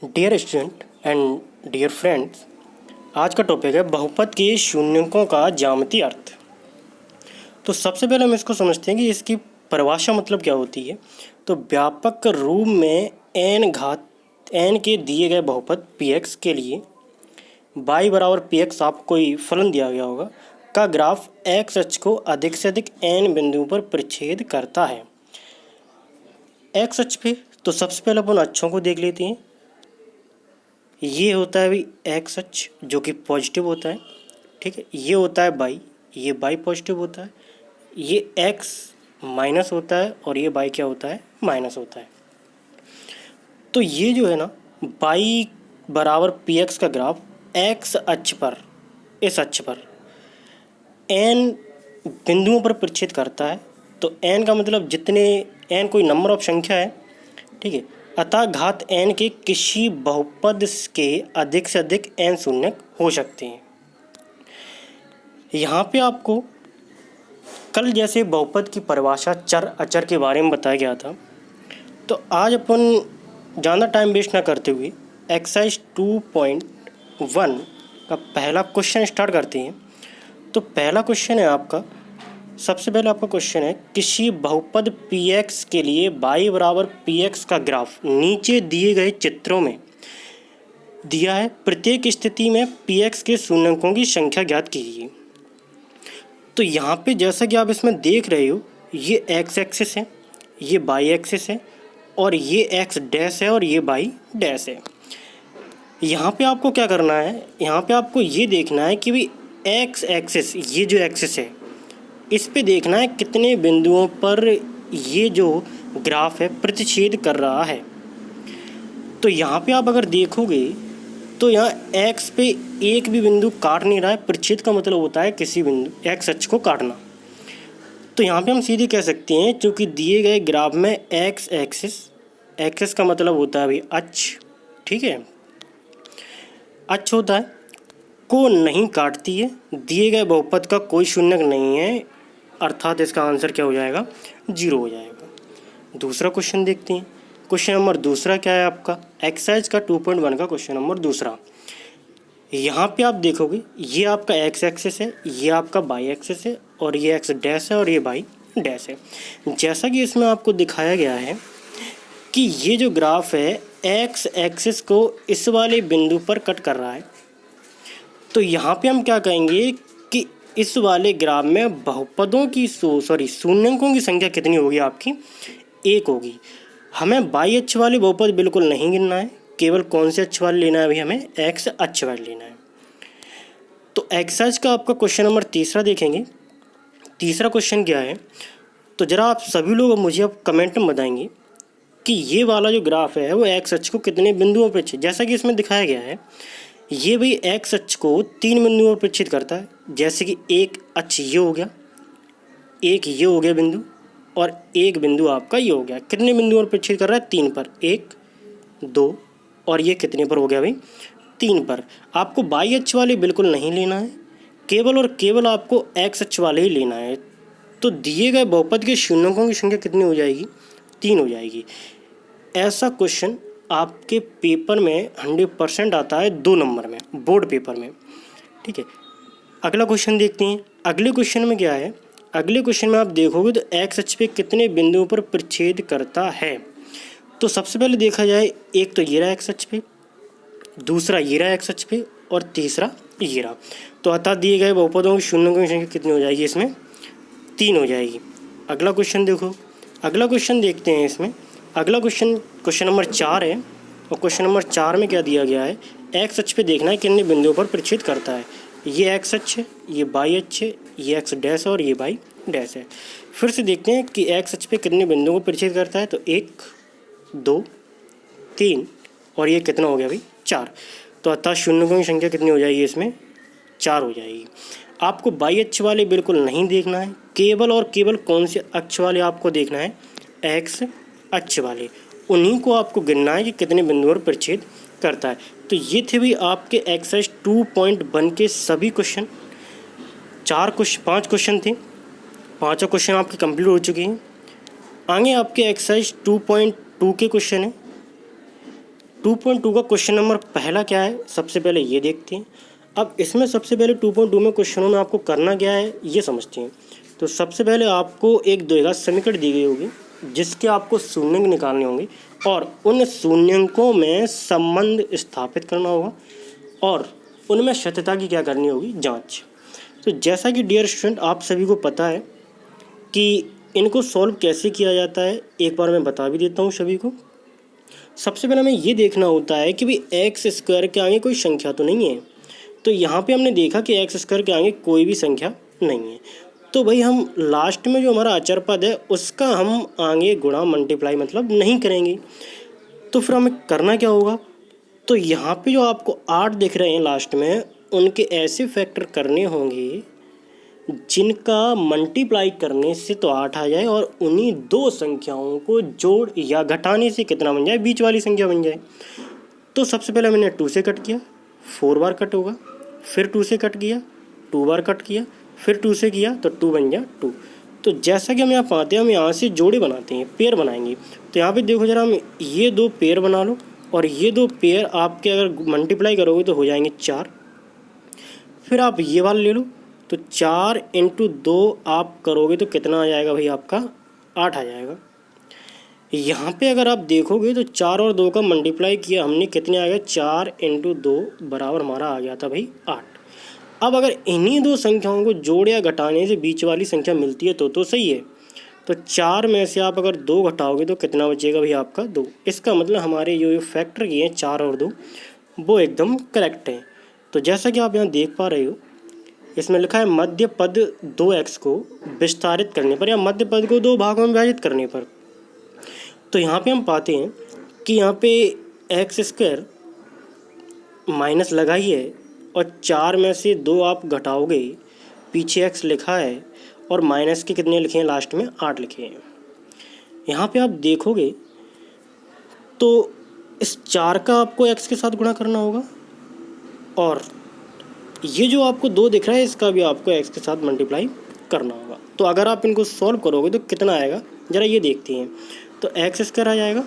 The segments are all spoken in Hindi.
Dear student and dear friends, आज का टॉपिक है बहुपद के शून्यकों का ज्यामितीय अर्थ। तो सबसे पहले हम इसको समझते हैं कि इसकी परिभाषा मतलब क्या होती है। तो व्यापक रूप में n के दिए गए बहुपद px के लिए y बराबर px, आपको कोई फलन दिया गया होगा, का ग्राफ x अक्ष को अधिक से अधिक n बिंदुओं पर परिच्छेद करता है। x अक्ष पे तो सबसे पहले अपन अक्षों को देख लेते हैं। ये होता है भाई एक्स अक्ष जो कि पॉजिटिव होता है, ठीक है। ये होता है बाई, ये बाई पॉजिटिव होता है। ये एक्स माइनस होता है और ये बाई क्या होता है, माइनस होता है। तो ये जो है ना, बाई बराबर पी एक्स का ग्राफ एक्स अक्ष पर, इस अक्ष पर एन बिंदुओं पर परिच्छेद करता है। तो एन का मतलब जितने, एन कोई नंबर ऑफ संख्या है, ठीक है। अतः घात n के किसी बहुपद के अधिक से अधिक n शून्य हो सकते हैं। यहाँ पे आपको कल जैसे बहुपद की परिभाषा चर अचर के बारे में बताया गया था। तो आज अपन ज़्यादा टाइम वेस्ट ना करते हुए एक्सरसाइज 2.1 का पहला क्वेश्चन स्टार्ट करते हैं। तो पहला क्वेश्चन है आपका, सबसे पहले आपका क्वेश्चन है, किसी बहुपद px के लिए y बराबर px का ग्राफ नीचे दिए गए चित्रों में दिया है। प्रत्येक स्थिति में px के शून्यकों की संख्या ज्ञात कीजिए। तो यहाँ पे जैसा कि आप इसमें देख रहे हो, ये x एक्सिस है, ये y एक्सिस है और ये x डैश है और ये y डैश है। यहाँ पे आपको क्या करना है, यहाँ पे आपको ये देखना है कि भाई x एक्सिस, ये जो एक्सिस है, इस पे देखना है कितने बिंदुओं पर ये जो ग्राफ है प्रतिच्छेद कर रहा है। तो यहाँ पे आप अगर देखोगे तो यहाँ x पे एक भी बिंदु काट नहीं रहा है। प्रतिच्छेद का मतलब होता है किसी बिंदु x अक्ष को काटना। तो यहाँ पे हम सीधे कह सकते हैं, क्योंकि दिए गए ग्राफ में x एक्सिस का मतलब होता है भाई अक्ष, ठीक है, अक्ष होता है, को नहीं काटती है। दिए गए बहुपद का कोई शून्यक नहीं है, अर्थात इसका आंसर क्या हो जाएगा, 0 हो जाएगा। दूसरा क्वेश्चन देखते हैं। क्वेश्चन नंबर दूसरा क्या है आपका, एक्सरसाइज का 2.1 का क्वेश्चन नंबर दूसरा। यहाँ पे आप देखोगे ये आपका x एक्सिस है, ये आपका y एक्सिस है और ये x डैश है और ये y डैश है। जैसा कि इसमें आपको दिखाया गया है कि ये जो ग्राफ है x एक्सिस को इस वाले बिंदु पर कट कर रहा है। तो यहाँ पे हम क्या कहेंगे कि इस वाले ग्राफ में बहुपदों की शून्यकों की संख्या कितनी होगी, आपकी 1 होगी। हमें बाई अक्ष वाले बहुपद बिल्कुल नहीं गिनना है, केवल कौन से अक्ष वाले लेना है, अभी हमें एक्स अक्ष वाले लेना है। तो एक्सरसाइज का आपका क्वेश्चन नंबर तीसरा देखेंगे। तीसरा क्वेश्चन क्या है, तो ज़रा आप सभी लोग मुझे अब कमेंट में बताएंगे कि ये वाला जो ग्राफ है वो एक्स अक्ष को कितने बिंदुओं पर, जैसा कि इसमें दिखाया गया है, ये भाई एक्स अक्ष को 3 बिंदुओं पर परिच्छेद करता है। जैसे कि एक अक्ष ये हो गया, एक ये हो गया बिंदु और एक बिंदु आपका ये हो गया। कितने बिंदुओं पर परिच्छेद कर रहा है, 3 पर, 1 2 और ये कितने पर हो गया भाई, 3 पर। आपको बाई अक्ष वाले बिल्कुल नहीं लेना है, केवल और केवल आपको एक्स अक्ष वाले ही लेना है। तो दिए गए बहुपद के शून्यकों की संख्या कितनी हो जाएगी, 3 हो जाएगी। ऐसा क्वेश्चन आपके पेपर में 100% आता है 2 नंबर में, बोर्ड पेपर में, ठीक है। अगला क्वेश्चन देखते हैं। अगले क्वेश्चन में क्या है, अगले क्वेश्चन में आप देखोगे तो एक्स अक्ष पे कितने बिंदुओं पर परिच्छेद करता है। तो सबसे पहले देखा जाए, एक तो ये रहा एक्स अक्ष पे, दूसरा ये रहा एक्स अक्ष पे और तीसरा ये रहा। तो अतः दिए गए बहुपदों की शून्यकों की संख्या कितनी हो जाएगी, इसमें 3 हो जाएगी। अगला क्वेश्चन देखो, अगला क्वेश्चन देखते हैं। इसमें अगला क्वेश्चन नंबर 4 है और क्वेश्चन नंबर 4 में क्या दिया गया है, एक्स अक्ष पे देखना है कितने बिंदुओं पर परिच्छेद करता है। ये एक्स अक्ष है, ये बाई अक्ष है, ये एक्स डैश और ये बाई डैश है। फिर से देखते हैं कि एक्स अक्ष पे कितने बिंदुओं को परिच्छेद करता है। तो 1 2 3 और ये कितना हो गया भाई, 4। तो अतः शून्यकों की संख्या कितनी हो जाएगी, इसमें 4 हो जाएगी। आपको बाई अक्ष वाले बिल्कुल नहीं देखना है, केवल और केवल कौन से अक्ष वाले आपको देखना है, एक्स अक्ष वाले, उन्हीं को आपको गिनना है कि कितने बिंदुओं पर परिच्छेद करता है। तो ये थे भी आपके एक्सरसाइज 2.1 के सभी क्वेश्चन। 5 क्वेश्चन थे, 5 क्वेश्चन आपके कंप्लीट हो चुके हैं। आगे आपके एक्सरसाइज 2.2 के क्वेश्चन है। 2.2 का क्वेश्चन नंबर पहला क्या है, सबसे पहले ये देखते हैं। अब इसमें सबसे पहले 2.2 में क्वेश्चनों में आपको करना क्या है ये समझते हैं। तो सबसे पहले आपको एक द्विघात समीकरण दी गई होगी जिसके आपको शून्यंक निकालने होंगे और उन शून्यंकों में संबंध स्थापित करना होगा और उनमें सत्यता की क्या करनी होगी, जांच। तो जैसा कि डियर स्टूडेंट आप सभी को पता है कि इनको सॉल्व कैसे किया जाता है, एक बार मैं बता भी देता हूँ सभी को। सबसे पहले हमें ये देखना होता है कि भाई एक्स स्क्वायर के आगे कोई संख्या तो नहीं है। तो यहाँ पे हमने देखा कि एक्स स्क्वायर के आगे कोई भी संख्या नहीं है, तो भाई हम लास्ट में जो हमारा अचर पद है उसका हम आगे गुणा मल्टीप्लाई मतलब नहीं करेंगे। तो फिर हमें करना क्या होगा, तो यहाँ पे जो आपको 8 दिख रहे हैं लास्ट में, उनके ऐसे फैक्टर करने होंगे जिनका मल्टीप्लाई करने से तो 8 आ जाए और उन्हीं दो संख्याओं को जोड़ या घटाने से कितना बन जाए, बीच वाली संख्या बन जाए। तो सबसे पहले मैंने 2 से कट किया, 4 बार कट होगा, फिर 2 से कट किया, 2 बार कट किया, फिर 2 से किया तो 2 बन गया 2। तो जैसा कि हम यहाँ पाते हैं, हम यहाँ से जोड़े बनाते हैं, पेयर बनाएंगे। तो यहाँ पे देखो जरा, हम ये 2 पेयर बना लो और ये 2 पेयर आपके अगर मल्टीप्लाई करोगे तो हो जाएंगे 4। फिर आप ये वाला ले लो, तो 4 × 2 आप करोगे तो कितना आ जाएगा भाई, आपका 8 आ जाएगा। यहाँ पे अगर आप देखोगे तो 4 और 2 का मल्टीप्लाई किया हमने, कितने आ गया, 4 × 2 बराबर हमारा आ गया था भाई 8। अब अगर इन्हीं दो संख्याओं को जोड़ या घटाने से बीच वाली संख्या मिलती है तो सही है। तो 4 में से आप अगर 2 घटाओगे तो कितना बचेगा भाई, आपका 2। इसका मतलब हमारे जो फैक्टर किए हैं 4 और 2 वो एकदम करेक्ट है। तो जैसा कि आप यहाँ देख पा रहे हो, इसमें लिखा है मध्य पद 2x को विस्तारित करने पर या मध्य पद को 2 भागों में विभाजित करने पर। तो यहाँ पे हम पाते हैं कि यहाँ पे एक्स स्क्वायर माइनस लगाई है और 4 में से 2 आप घटाओगे, पीछे x लिखा है और माइनस के कितने लिखे हैं, लास्ट में 8 लिखे हैं। यहाँ पे आप देखोगे तो इस 4 का आपको x के साथ गुणा करना होगा और ये जो आपको 2 दिख रहा है इसका भी आपको x के साथ मल्टीप्लाई करना होगा। तो अगर आप इनको सॉल्व करोगे तो कितना आएगा, ज़रा ये देखते हैं। तो एक्स स्क्वायर आ जाएगा,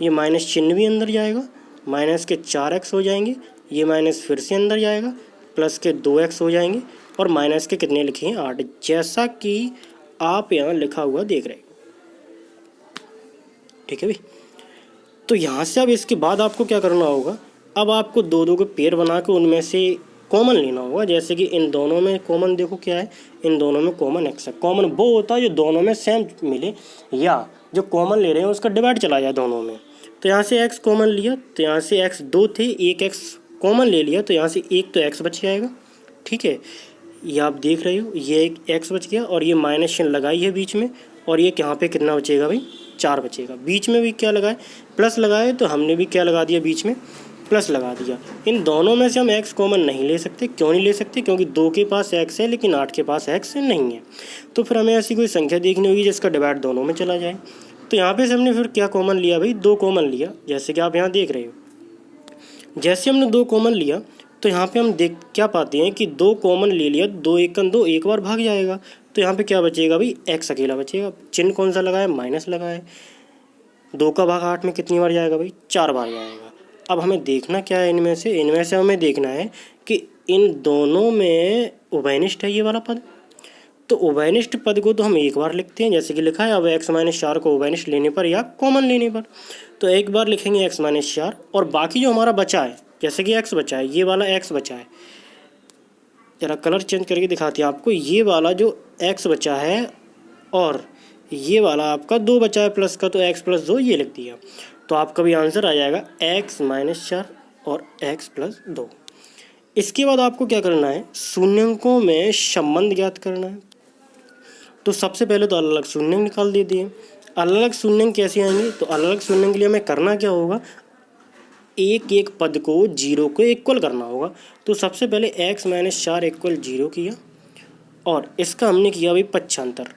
ये माइनस चिन्ह भी अंदर जाएगा, माइनस के 4x हो जाएंगे, ये माइनस फिर से अंदर जाएगा, प्लस के 2x हो जाएंगे और माइनस के कितने लिखे हैं, 8, जैसा कि आप यहाँ लिखा हुआ देख रहे हो। ठीक है भाई। तो यहाँ से अब इसके बाद आपको क्या करना होगा, अब आपको 2 के पेयर बना के उनमें से कॉमन लेना होगा। जैसे कि इन दोनों में कॉमन देखो क्या है, इन दोनों में कॉमन x है। कॉमन वो होता है जो दोनों में सेम मिले या जो कॉमन ले रहे हैं उसका डिवाइड चला जाए दोनों में। तो यहाँ से x कॉमन लिया, तो यहाँ से x 2 थे, एक x कॉमन ले लिया, तो यहाँ से एक तो x बच जाएगा। ठीक है, ये आप देख रहे हो, ये एक x बच गया और ये माइनस चिन्ह लगाई है बीच में, और ये यहाँ पे कितना बचेगा भाई, 4 बचेगा। बीच में भी क्या लगाए, प्लस लगाए, तो हमने भी क्या लगा दिया, बीच में प्लस लगा दिया। इन दोनों में से हम x कॉमन नहीं ले सकते। क्यों नहीं ले सकते, क्योंकि 2 के पास x है लेकिन 8 के पास x नहीं है। तो फिर हमें ऐसी कोई संख्या देखनी होगी जिसका डिवाइड दोनों में चला जाए। तो यहाँ पे से हमने फिर क्या कॉमन लिया भाई, 2 कॉमन लिया, जैसे कि आप यहाँ देख रहे हो। जैसे हमने 2 कॉमन लिया तो यहाँ पे हम देख क्या पाते हैं कि 2 कॉमन ले लिया, 2 1 2, एक बार भाग जाएगा। तो यहाँ पे क्या बचेगा भाई, x अकेला बचेगा। चिन्ह कौन सा लगाए, माइनस लगाए। 2 का भाग 8 में कितनी बार जाएगा भाई, 4 बार जाएगा। अब हमें देखना क्या है, इनमें से हमें देखना है कि इन दोनों में उभयनिष्ठ है ये वाला पद। तो उभयनिष्ठ पद को तो हम एक बार लिखते हैं, जैसे कि लिखा है अब x - 4 को उभयनिष्ठ लेने पर या कॉमन लेने पर। तो एक बार लिखेंगे x - 4 और बाकी जो हमारा बचा है, जैसे कि x बचा है, ये वाला x बचा है, जरा कलर चेंज करके दिखाते हैं आपको। ये वाला जो x बचा है और ये वाला आपका 2 बचा है प्लस का, तो x + 2 ये लिख दिया। तो आपका भी आंसर आ जाएगा x - 4 और x + 2। इसके बाद आपको क्या करना है, शून्यंकों में संबंध ज्ञात करना है। तो सबसे पहले तो अलग अलग शून्यंक निकाल देते हैं। अलग अलग शून्यंक कैसे आएंगे, तो अलग अलग शून्यंक के लिए हमें करना क्या होगा, एक एक पद को 0 को इक्वल करना होगा। तो सबसे पहले x - 4 = 0 किया और इसका हमने किया भाई पक्षांतर।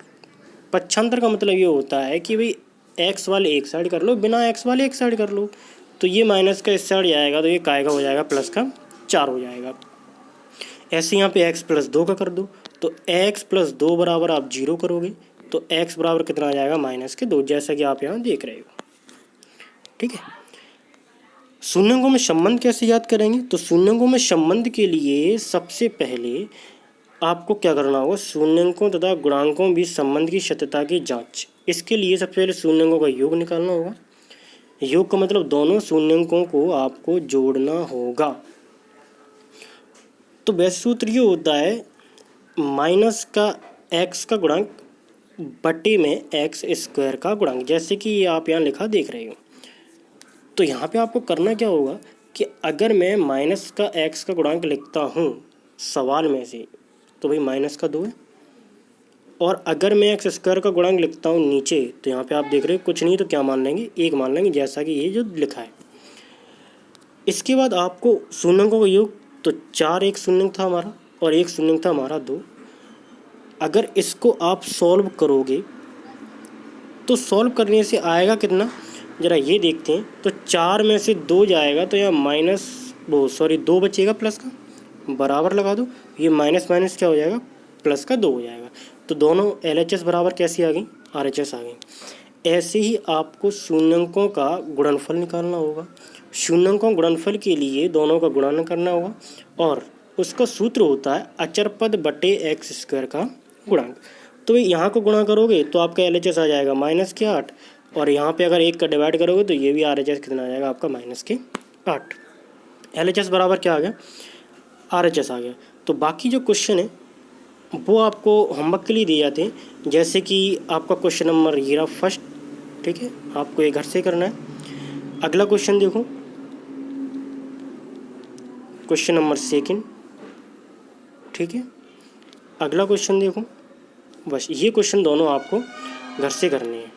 पक्षांतर का मतलब ये होता है कि भाई x वाले एक साइड कर लो, बिना x वाले एक साइड कर लो। तो ये माइनस का इस साइड जाएगा तो ये काय का हो जाएगा, प्लस का 4 हो जाएगा। ऐसे यहाँ पे x + 2 का कर दो, तो x + 2 बराबर आप 0 करोगे तो x बराबर कितना आ जाएगा, -2, जैसा कि आप यहाँ देख रहे हो। ठीक है, शून्यंकों में संबंध कैसे याद करेंगे? तो शून्यंकों में संबंध के लिए सबसे पहले आपको क्या करना होगा, शून्यंकों तथा गुणांकों बीच संबंध की सत्यता की जांच। इसके लिए सबसे पहले शून्यंकों का योग निकालना होगा। योग का मतलब दोनों शून्यंकों को आपको जोड़ना होगा। तो वैसे सूत्र ये होता है माइनस का एक्स का गुणांक बटे में एक्स स्क्वायर का गुणांक, जैसे कि ये आप यहाँ लिखा देख रहे हो। तो यहाँ पे आपको करना क्या होगा कि अगर मैं माइनस का एक्स का गुणांक लिखता हूँ सवाल में से, तो भाई माइनस का 2 है। और अगर मैं एक्स स्क्वायर का गुणांक लिखता हूँ नीचे, तो यहाँ पे आप देख रहे हो कुछ नहीं तो क्या मान लेंगे, 1 मान लेंगे, जैसा कि ये जो लिखा है। इसके बाद आपको शून्यंकों का योग, तो 4 एक शून्यंक था हमारा और एक शून्यंक था हमारा 2। अगर इसको आप सॉल्व करोगे तो सॉल्व करने से आएगा कितना, ज़रा ये देखते हैं। तो 4 में से 2 जाएगा तो यहाँ 2 बचेगा प्लस का, बराबर लगा दो, ये माइनस माइनस क्या हो जाएगा, प्लस का 2 हो जाएगा। तो दोनों LHS बराबर कैसी आ गई, RHS आ गई। ऐसे ही आपको शून्यंकों का गुणनफल निकालना होगा। शून्यंकों गुणनफल के लिए दोनों का गुणन करना होगा और उसका सूत्र होता है अचर पद बटे एक्स स्क्वायर का गुणांक। तो यहाँ को गुणा करोगे तो आपका LHS आ जाएगा -8, और यहाँ पे अगर 1 का डिवाइड करोगे तो ये भी RHS कितना आ जाएगा आपका -8। LHS बराबर क्या आ गया, RHS आ गया। तो बाकी जो क्वेश्चन है वो आपको होमवर्क के लिए दिए जाते हैं, जैसे कि आपका क्वेश्चन नंबर ये रहा फर्स्ट, ठीक है, आपको ये घर से करना है। अगला क्वेश्चन देखो, क्वेश्चन नंबर सेकंड, ठीक है। अगला क्वेश्चन देखो, बस ये क्वेश्चन दोनों आपको घर से करने हैं।